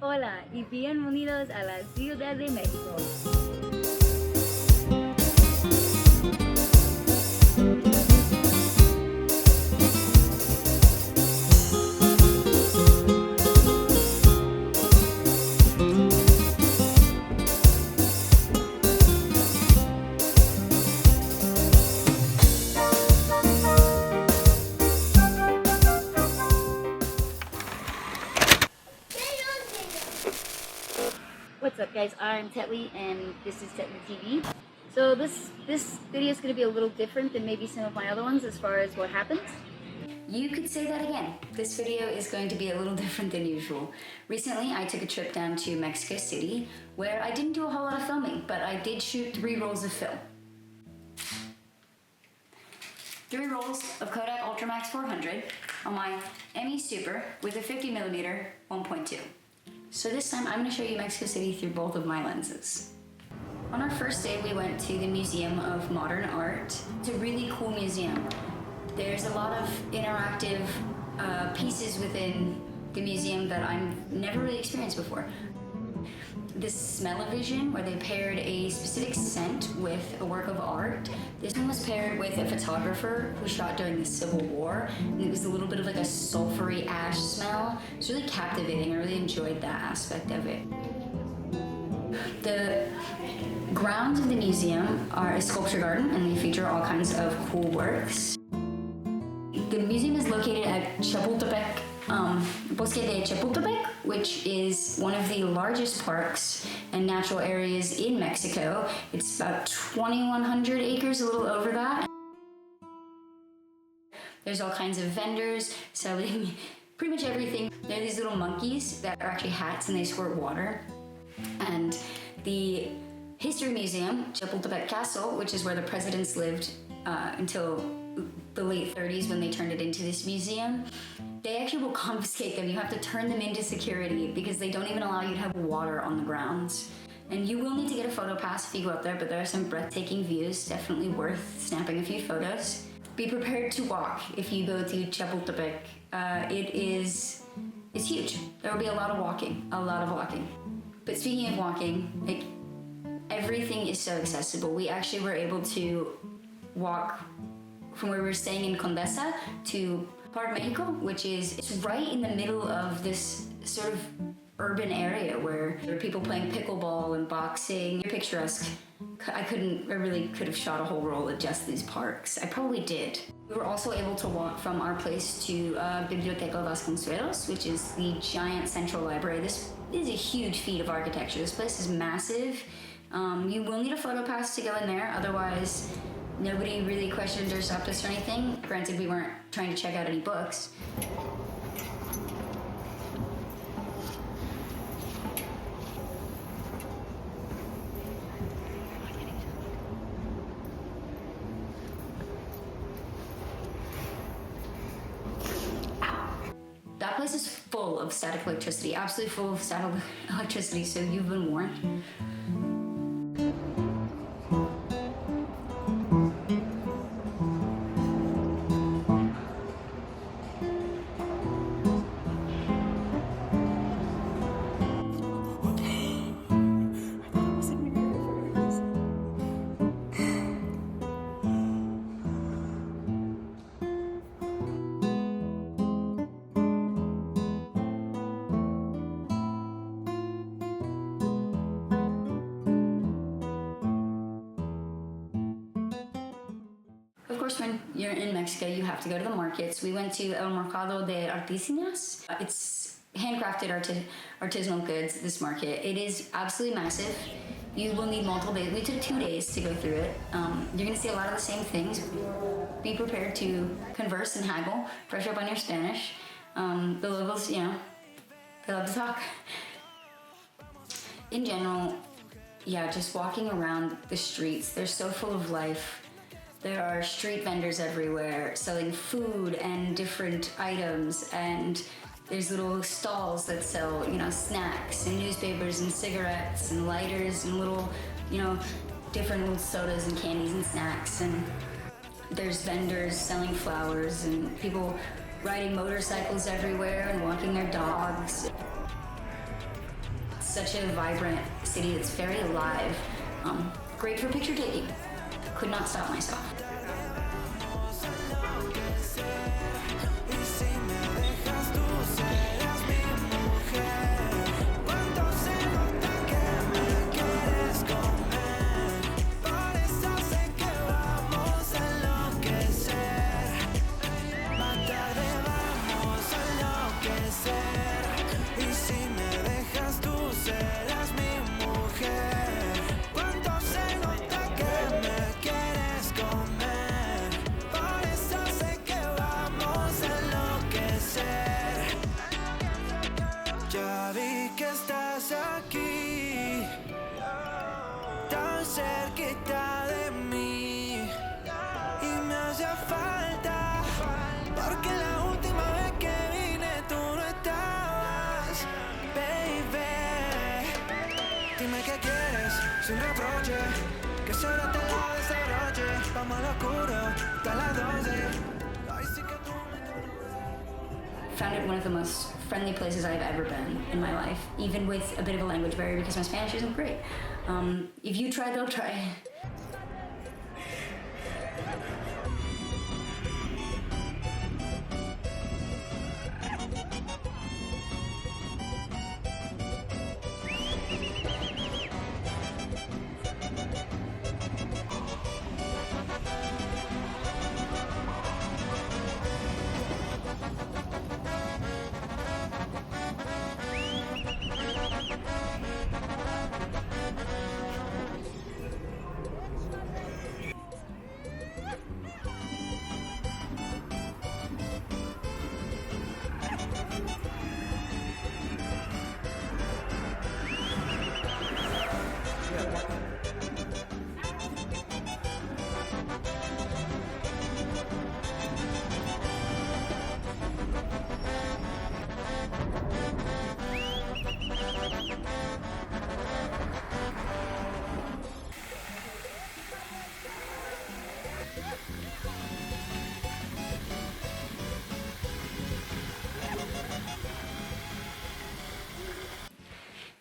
Hola y bienvenidos a la Ciudad de México. What's up guys, I'm Tetley and this is Tetley TV. So this video is going to be a little different than maybe some of my other ones as far as what happens. You could say that again. This video is going to be a little different than usual. Recently, I took a trip down to Mexico City where I didn't do a whole lot of filming, but I did shoot 3 rolls of film. 3 rolls of Kodak Ultramax 400 on my ME Super with a 50mm 1.2. So this time I'm going to show you Mexico City through both of my lenses. On our first day we went to the Museum of Modern Art. It's a really cool museum. There's a lot of interactive pieces within the museum that I've never really experienced before. This smell-o-vision, where they paired a specific scent with a work of art. This one was paired with a photographer who shot during the Civil War, and it was a little bit of like a sulfury ash smell. It's really captivating. I really enjoyed that aspect of it. The grounds of the museum are a sculpture garden, and they feature all kinds of cool works. The museum is located at Chapultepec, Bosque de Chapultepec, which is one of the largest parks and natural areas in Mexico. It's about 2,100 acres, a little over that. There's all kinds of vendors selling pretty much everything. There are these little monkeys that are actually hats and they squirt water. And the History Museum, Chapultepec Castle, which is where the presidents lived until the late 30s when they turned it into this museum, they actually will confiscate them. You have to turn them into security because they don't even allow you to have water on the grounds. And you will need to get a photo pass if you go up there, but there are some breathtaking views, definitely worth snapping a few photos. Be prepared to walk if you go to Chapultepec. It's huge. There will be a lot of walking. But speaking of walking, everything is so accessible. We actually were able to walk from where we were staying in Condesa to Park Mexico, which is right in the middle of this sort of urban area where there are people playing pickleball and boxing. Picturesque. I really could have shot a whole roll at just these parks. I probably did. We were also able to walk from our place to Biblioteca Vasconcelos, which is the giant central library. This is a huge feat of architecture. This place is massive. You will need a photo pass to go in there, otherwise nobody really questioned or stopped us or anything. Granted, we weren't trying to check out any books. That place is full of static electricity, absolutely full of static electricity, so you've been warned. Of course, when you're in Mexico, you have to go to the markets. We went to El Mercado de Artesanías. It's handcrafted artisanal goods, this market. It is absolutely massive. You will need multiple days. We took 2 days to go through it. You're gonna see a lot of the same things. Be prepared to converse and haggle, brush up on your Spanish. The locals, they love to talk. In general, just walking around the streets, they're so full of life. There are street vendors everywhere selling food and different items, and there's little stalls that sell, snacks and newspapers and cigarettes and lighters and little, different little sodas and candies and snacks. And there's vendors selling flowers and people riding motorcycles everywhere and walking their dogs. such a vibrant city that's very alive. Great for picture taking. Could not stop myself. Ya vi que estás aquí, tan cerquita de mí, y me hace falta, porque la última vez que vine tú no estabas, baby. Dime qué quieres, sin reproche, que solo te lo desabroche, vamos al oscuro, hasta las 12. Ay, sí que tú me Found it one of the most friendly places I've ever been in my life, even with a bit of a language barrier because my Spanish isn't great. If you try, they'll try.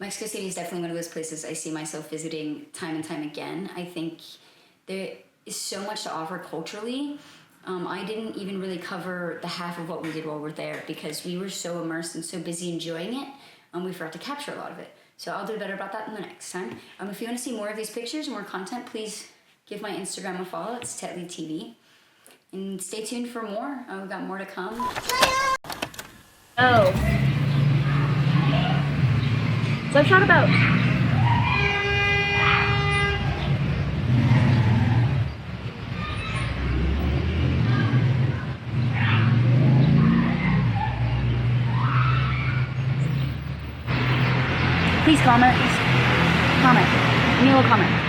Mexico City is definitely one of those places I see myself visiting time and time again. I think there is so much to offer culturally. I didn't even really cover the half of what we did while we're there because we were so immersed and so busy enjoying it, we forgot to capture a lot of it. So I'll do better about that in the next time. If you want to see more of these pictures and more content, please give my Instagram a follow. It's Tetley TV. And stay tuned for more. We've got more to come. Oh. So I've thought about please comment. Comment. Give me a little comment.